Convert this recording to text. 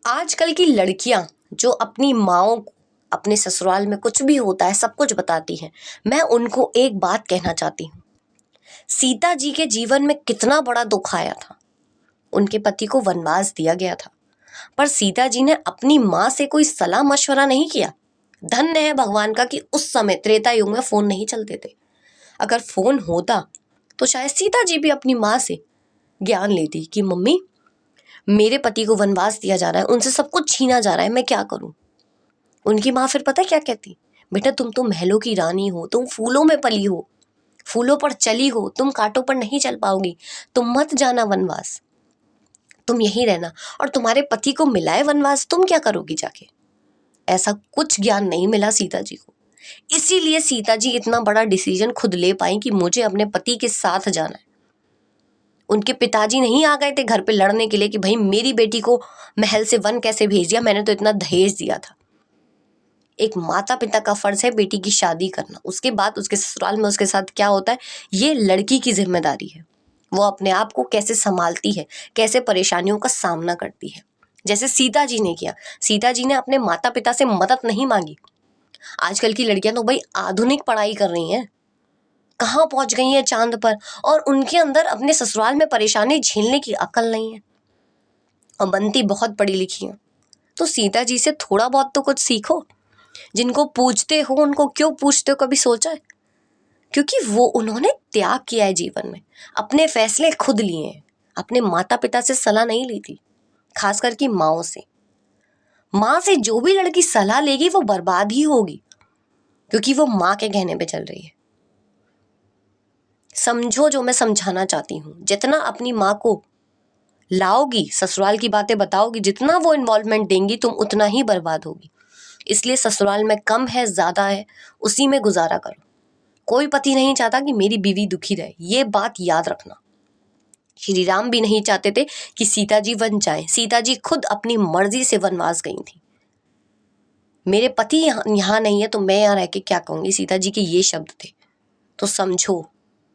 आजकल की लड़कियां जो अपनी माओ को अपने ससुराल में कुछ भी होता है सब कुछ बताती हैं, मैं उनको एक बात कहना चाहती हूँ। सीता जी के जीवन में कितना बड़ा दुख आया था। उनके पति को वनवास दिया गया था, पर सीता जी ने अपनी माँ से कोई सलाह मशवरा नहीं किया। धन्य है भगवान का कि उस समय त्रेता युग में फोन नहीं चलते थे। अगर फोन होता तो शायद सीता जी भी अपनी माँ से ज्ञान लेती कि मम्मी, मेरे पति को वनवास दिया जा रहा है, उनसे सब कुछ छीना जा रहा है, मैं क्या करूं। उनकी माँ फिर पता है क्या कहती? बेटा, तुम तो महलों की रानी हो, तुम फूलों में पली हो, फूलों पर चली हो, तुम कांटों पर नहीं चल पाओगी, तुम मत जाना वनवास, तुम यहीं रहना। और तुम्हारे पति को मिलाए वनवास, तुम क्या करोगी जाके। ऐसा कुछ ज्ञान नहीं मिला सीता जी को। इसीलिए सीता जी इतना बड़ा डिसीजन खुद ले पाई कि मुझे अपने पति के साथ जाना है। उनके पिताजी नहीं आ गए थे घर पे लड़ने के लिए कि भाई मेरी बेटी को महल से वन कैसे भेज दिया, मैंने तो इतना दहेज दिया था। एक माता पिता का फर्ज है बेटी की शादी करना, उसके बाद उसके ससुराल में उसके साथ क्या होता है ये लड़की की जिम्मेदारी है। वो अपने आप को कैसे संभालती है, कैसे परेशानियों का सामना करती है, जैसे सीता जी ने किया। सीता जी ने अपने माता पिता से मदद नहीं मांगी। आजकल की लड़कियां तो भाई आधुनिक पढ़ाई कर रही हैं, कहाँ पहुंच गई हैं चांद पर, और उनके अंदर अपने ससुराल में परेशानी झेलने की अकल नहीं है और बनती बहुत पढ़ी लिखी हैं। तो सीता जी से थोड़ा बहुत तो कुछ सीखो। जिनको पूछते हो उनको क्यों पूछते हो, कभी सोचा है? क्योंकि वो उन्होंने त्याग किया है जीवन में, अपने फैसले खुद लिए हैं, अपने माता पिता से सलाह नहीं ली थी, खास करके माओ से। माँ से जो भी लड़की सलाह लेगी वो बर्बाद ही होगी, क्योंकि वो माँ के कहने पे चल रही है। समझो जो मैं समझाना चाहती हूँ। जितना अपनी माँ को लाओगी, ससुराल की बातें बताओगी, जितना वो इन्वॉल्वमेंट देंगी तुम उतना ही बर्बाद होगी। इसलिए ससुराल में कम है ज़्यादा है, उसी में गुजारा करो। कोई पति नहीं चाहता कि मेरी बीवी दुखी रहे, ये बात याद रखना। श्री राम भी नहीं चाहते थे कि सीता जी वन जाएं। सीता जी खुद अपनी मर्जी से वनवास गई थी। मेरे पति यहाँ नहीं है तो मैं यहाँ रह के क्या कहूँगी, सीता जी के ये शब्द थे। तो समझो